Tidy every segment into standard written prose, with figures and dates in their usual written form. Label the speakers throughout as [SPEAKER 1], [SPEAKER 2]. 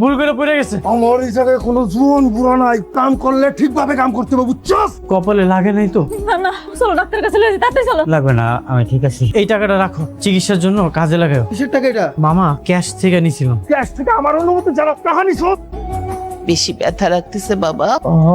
[SPEAKER 1] ভুল করে পড়ে গেছে।
[SPEAKER 2] আমার এই জায়গায় কোনো জুন বুড়া নাই, কাম করলে ঠিকভাবে কাম করতে হবে, বুঝছস?
[SPEAKER 1] কপালে লাগে নাই তো?
[SPEAKER 3] না না, চলো ডাক্তারের কাছে লয়ে যাই, তাড়াতাড়ি চলো।
[SPEAKER 1] লাগবে না, আমি ঠিক আছি। এই টাকাটা রাখো, চিকিৎসার জন্য কাজে লাগাও।
[SPEAKER 2] কিসের টাকা এটা?
[SPEAKER 1] মামা ক্যাশ থেকে নিছিলাম।
[SPEAKER 2] ক্যাশ থেকে আমার অনুমতি যারা টাকা নিছস?
[SPEAKER 4] বেশি ব্যথা লাগতেছে বাবা?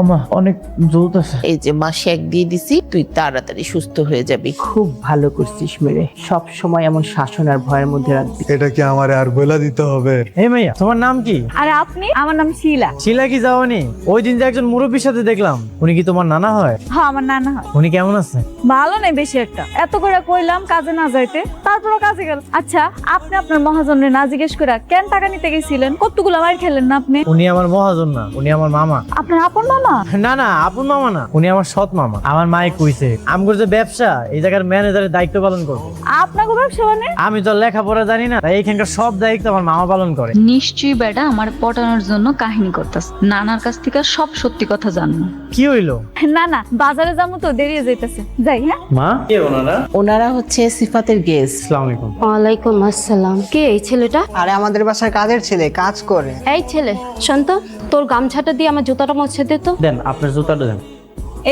[SPEAKER 1] মা অনেক জোর আছে।
[SPEAKER 4] এই যে মাসে এক দিয়ে দিছি, তুই তাড়াতাড়ি সুস্থ হয়ে যাবি।
[SPEAKER 5] খুব ভালো করছিস মেরে, সব সময় এমন শাসন আর ভয়ের মধ্যে রাখবি।
[SPEAKER 2] এটা কি আমার আর বলে দিতে হবে?
[SPEAKER 1] এই মাইয়া, তোমার নাম কি?
[SPEAKER 3] আরে আপনি? আমার নাম শিলা।
[SPEAKER 1] শিলা কি যাওনি? ওই দিন যে একজন মুরব্বীর সাথে দেখলাম, উনি কি তোমার নানা হয়?
[SPEAKER 3] হ্যাঁ, আমার নানা হয়।
[SPEAKER 1] উনি কেমন আছে?
[SPEAKER 3] ভালো নেই বেশি একটা, এত করে কইলাম কাজে না যাইতে, তারপরও কাজে গেল। আচ্ছা, আপনি আপনার মহাজনের না জিজ্ঞেস করে কেন টাকা নিতে গেছিলেন? কতগুলো মার খেলেন না আপনি?
[SPEAKER 1] উনি আমার মহাজন না, উনি আমার মামা।
[SPEAKER 3] আপনার আপন মামা?
[SPEAKER 1] না না, আপন মামা না, উনি আমার সৎ মামা। আমার মায়ে কইছে আমগর যে ব্যবসা, এই জায়গার ম্যানেজারের দায়িত্ব পালন করবে।
[SPEAKER 3] আপনাকে ব্যবসা মানে?
[SPEAKER 1] আমি তো লেখাপড়া জানি না, তাই এইখানকার সব দায়িত্ব আমার মামা পালন করে।
[SPEAKER 6] নিশ্চয়ই বেটা আমার পটানোর জন্য কাহিনী করতাস। নানার কাছ থেকে সব সত্যি কথা জানবো।
[SPEAKER 1] কি হইলো?
[SPEAKER 3] না না, বাজারে যাবো তো, দেরি হয়ে যাইতেছে, যাই। হ্যাঁ,
[SPEAKER 1] মা কে ওনারা?
[SPEAKER 4] ওনারা হচ্ছে সিফাতের গেস্ট।
[SPEAKER 1] আসসালামু আলাইকুম।
[SPEAKER 7] ওয়ালাইকুম আসসালাম। কে এই ছেলেটা?
[SPEAKER 5] আরে আমাদের বাসার কাজের ছেলে, কাজ করে।
[SPEAKER 7] এই ছেলে শোন তো, তোর গামছাটা দিয়ে আমার জুতাটা মুছে দে তো।
[SPEAKER 1] দেন আপনার জুতাটা দেন।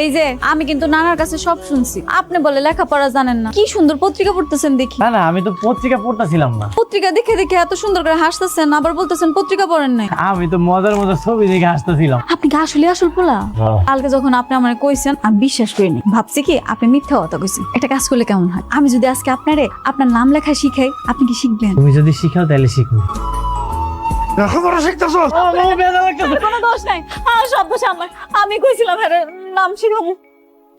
[SPEAKER 3] এই যে আমি কিন্তু নানার কাছে সব শুনছি, আপনি বলে লেখাপড়া জানেন না। কি সুন্দর পত্রিকা পড়তেছেন দেখি।
[SPEAKER 1] না না, আমি তো পত্রিকা পড়তাছিলাম না।
[SPEAKER 3] পত্রিকা দেখে দেখে এত সুন্দর করে হাসতেছেন, আবার বলতেছেন পত্রিকা পড়েন নাই।
[SPEAKER 1] আমি তো মজার মজার ছবি দেখে হাসতেছিলাম।
[SPEAKER 3] আপনি কি আসলে আসল পোলা?
[SPEAKER 1] হ্যাঁ।
[SPEAKER 3] কালকে যখন আপনি আমারে কইছেন, আমি বিশ্বাস করিনি। ভাবছি কি আপনি মিথ্যা কথা কইছেন। একটা কাজ করলে কেমন হয়, আমি যদি আজকে আপনারে আপনার নাম লেখা শিখাই, আপনি কি শিখবেন?
[SPEAKER 1] তুমি যদি শিখাও তাহলে শিখবো।
[SPEAKER 2] লেখাপড়া শিখতেছস?
[SPEAKER 3] কোনো দোষ নাই, সব দোষ আমার। আমি কইছিলাম আরে নাম শিখাবো।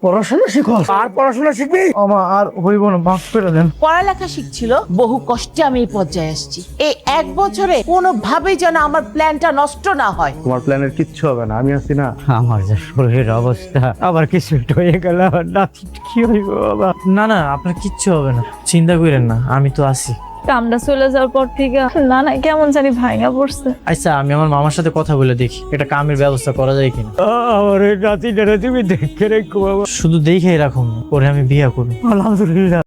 [SPEAKER 2] পড়াশোনা শিখস? আর পড়াশোনা শিখবি?
[SPEAKER 1] আমা আর হইব না, মাফ করে দেন।
[SPEAKER 4] পড়ালেখা শিখছিল, বহু কষ্টে আমি এই পর্যায়ে আসছি। এই এক বছরে কোনোভাবেই যেন আমার প্ল্যানটা নষ্ট না হয়।
[SPEAKER 2] তোমার প্ল্যানের কিচ্ছু হবে না, আমি আছি না।
[SPEAKER 1] আমার যে শরীরের অবস্থা, আবার কিছু একটা হয়ে গেল, আবার নাতি কি হইব বাবা? না না, আপনার কিচ্ছু হবে না, চিন্তা করেন না, আমি তো আছি।
[SPEAKER 3] কামটা চলে যাওয়ার পর থেকে না না কেমন জানি ভাঙা পড়ছে।
[SPEAKER 1] আচ্ছা, আমি আমার মামার সাথে কথা বলে দেখি এটা কামের ব্যবস্থা করা যায় কিনা। আমার এই নাতিটা তুমি দেখে রেখো বাবা, শুধু দেখেই রাখুন, পরে আমি বিয়ে করবো। আলহামদুলিল্লাহ।